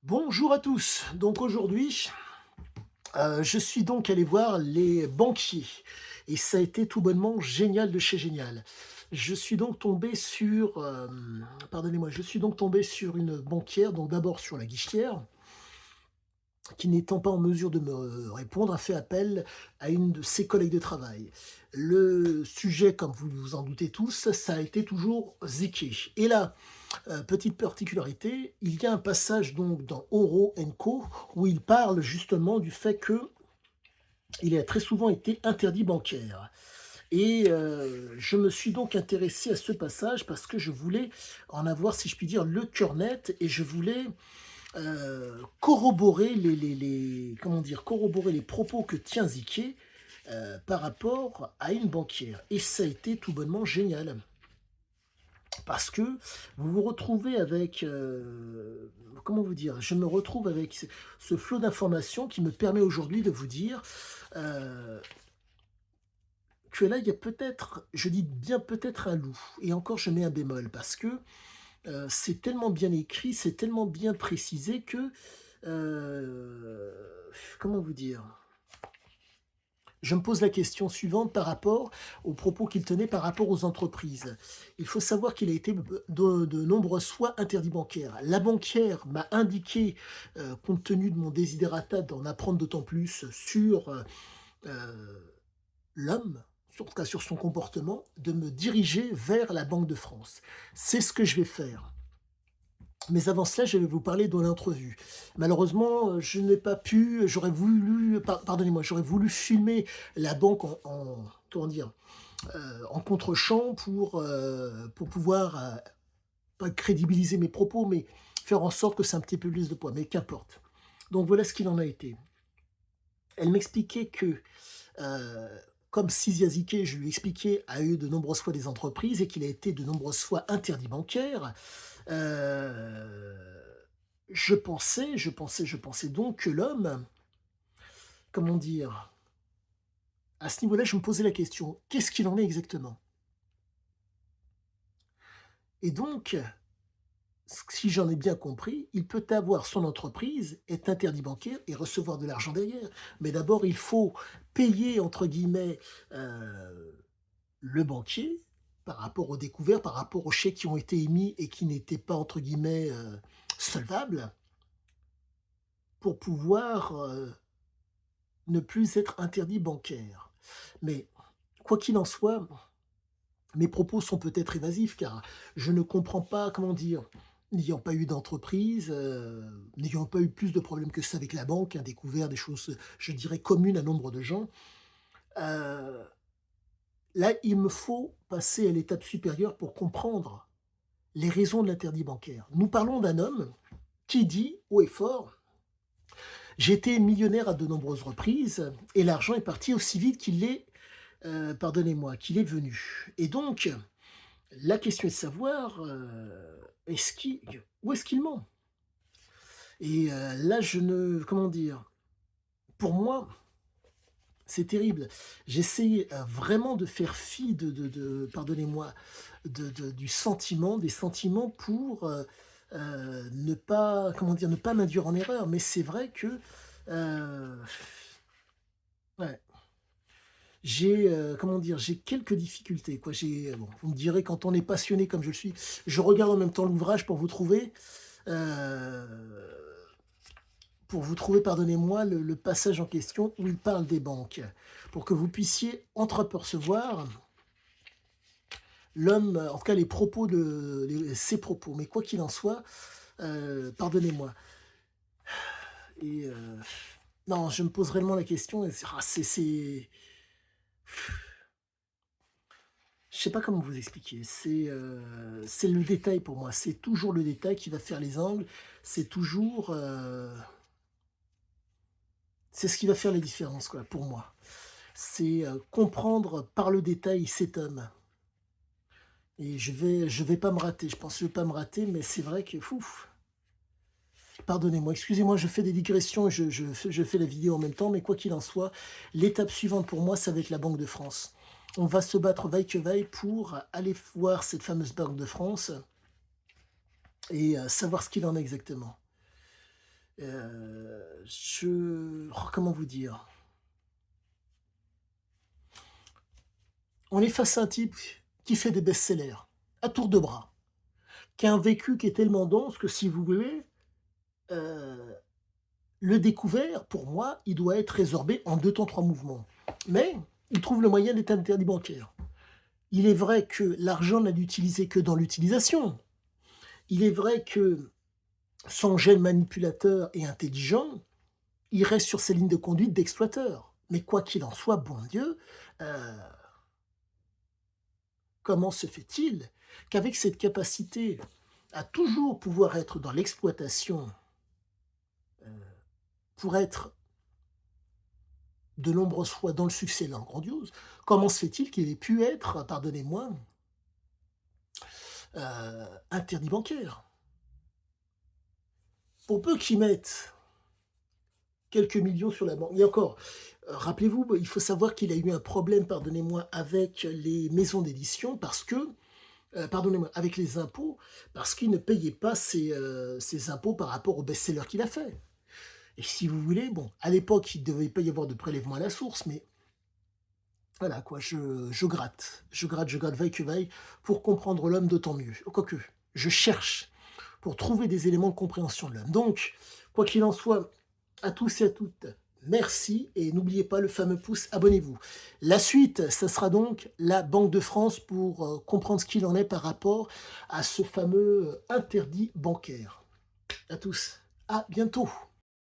Bonjour à tous. Donc aujourd'hui, je suis donc allé voir les banquiers et ça a été tout bonnement génial de chez génial. Je suis donc tombé sur, pardonnez-moi, je suis donc tombé sur une banquière, donc d'abord sur la guichetière, qui n'étant pas en mesure de me répondre, a fait appel à une de ses collègues de travail. Le sujet, comme vous vous en doutez tous, ça a été toujours ziqué et là, petite particularité, il y a un passage donc dans Oro Co où il parle justement du fait qu'il a très souvent été interdit bancaire et je me suis donc intéressé à ce passage parce que je voulais en avoir, si je puis dire, le cœur net et je voulais, corroborer les comment dire? Corroborer les propos que tient Ziké, par rapport à une banquière et ça a été tout bonnement génial. Parce que vous vous retrouvez avec, comment vous dire? Je me retrouve avec ce flot d'informations qui me permet aujourd'hui de vous dire, heu, que là, il y a peut-être, je dis bien peut-être un loup et encore je mets un bémol parce que, c'est tellement bien écrit, c'est tellement bien précisé que, heu, comment vous dire? Je me pose la question suivante par rapport aux propos qu'il tenait par rapport aux entreprises. Il faut savoir qu'il a été de nombreuses fois interdit bancaire. La banquière m'a indiqué, compte tenu de mon desiderata d'en apprendre d'autant plus sur, l'homme, en tout cas sur son comportement, de me diriger vers la Banque de France. C'est ce que je vais faire. Mais avant cela, je vais vous parler de l'entrevue. Malheureusement, je n'ai pas pu, j'aurais voulu, pardonnez-moi, j'aurais voulu filmer la banque en comment dire? En contre-champ pour pouvoir, pas crédibiliser mes propos, mais faire en sorte que ça ait un petit peu plus de poids, mais qu'importe. Donc voilà ce qu'il en a été. Elle m'expliquait que, heu, comme Siziaziké, je lui expliquais, a eu de nombreuses fois des entreprises et qu'il a été de nombreuses fois interdit bancaire. Heu, je pensais donc que l'homme, comment dire? À ce niveau-là, je me posais la question: «Qu'est-ce qu'il en est exactement?» Et donc, si j'en ai bien compris, il peut avoir son entreprise, être interdit bancaire et recevoir de l'argent derrière. Mais d'abord, il faut payer entre guillemets, le banquier par rapport aux découvertes, par rapport aux chèques qui ont été émis et qui n'étaient pas entre guillemets, «solvables» pour pouvoir, ne plus être interdit bancaire. Mais quoi qu'il en soit, mes propos sont peut-être évasifs car je ne comprends pas, comment dire? N'ayant pas eu d'entreprise, n'ayant pas eu plus de problèmes que ça avec la banque, hein, découvert des choses, je dirais communes à nombre de gens. Heu, Là, il me faut passer à l'étape supérieure pour comprendre les raisons de l'interdit bancaire. Nous parlons d'un homme qui dit haut et fort: «J'ai été millionnaire à de nombreuses reprises et l'argent est parti aussi vite qu'il est, pardonnez-moi, qu'il est venu» et donc la question est de savoir, est-ce qu'il où est-ce qu'il ment? Et là, je ne comment dire? Pour moi, c'est terrible. J'essaie, vraiment de faire fi de pardonnez-moi, du sentiment des sentiments pour, ne pas, comment dire? Ne pas m'induire en erreur. Mais c'est vrai que, heu, ouais. J'ai, comment dire? J'ai quelques difficultés, quoi. Bon, vous me direz quand on est passionné comme je le suis, je regarde en même temps l'ouvrage pour vous trouver, pardonnez-moi, le passage en question où il parle des banques, pour que vous puissiez entreapercevoir l'homme, en tout cas les propos de ses propos. Mais quoi qu'il en soit, pardonnez-moi et non, je me pose réellement la question et je sais pas comment vous expliquer. C'est le détail pour moi. C'est toujours le détail qui va faire les angles. C'est toujours, c'est ce qui va faire la différence, quoi, pour moi. C'est, comprendre par le détail cet homme et je vais pas me rater. Je pense que je vais pas me rater, mais c'est vrai que, ouf, pardonnez-moi, excusez-moi, je fais des digressions et je fais la vidéo en même temps, mais quoi qu'il en soit, l'étape suivante pour moi, ça va être la Banque de France. On va se battre vaille que vaille pour aller voir cette fameuse Banque de France et savoir ce qu'il en est exactement. Comment vous dire? On est face à un type qui fait des best-sellers, à tour de bras, qui a un vécu qui est tellement dense que si vous voulez, heu, le découvert, pour moi, il doit être résorbé en 2 temps 3 mouvements. Mais il trouve le moyen d'être interdit bancaire. Il est vrai que l'argent n'a d'utilisé que dans l'utilisation. Il est vrai que son gène manipulateur et intelligent, il reste sur ses lignes de conduite d'exploiteur. Mais quoi qu'il en soit, bon Dieu, heu, comment se fait-il qu'avec cette capacité à toujours pouvoir être dans l'exploitation, pour être de nombreuses fois dans le succès et dans le grandiose, comment se fait-il qu'il ait pu être, pardonnez-moi, interdit bancaire? Pour peu qu'ils mettent quelques millions sur la banque et encore, rappelez-vous, il faut savoir qu'il a eu un problème, pardonnez-moi, avec les maisons d'édition parce que, pardonnez-moi, avec les impôts, parce qu'il ne payait pas ses impôts par rapport aux best-sellers qu'il a fait et si vous voulez, bon, à l'époque, il ne devait pas y avoir de prélèvement à la source, mais voilà quoi, je gratte, vaille que vaille, pour comprendre l'homme d'autant mieux. Quoique, je cherche pour trouver des éléments de compréhension de l'homme. Donc, quoi qu'il en soit, à tous et à toutes, merci et n'oubliez pas le fameux pouce, abonnez-vous. La suite, ça sera donc la Banque de France pour comprendre ce qu'il en est par rapport à ce fameux interdit bancaire. À tous, à bientôt.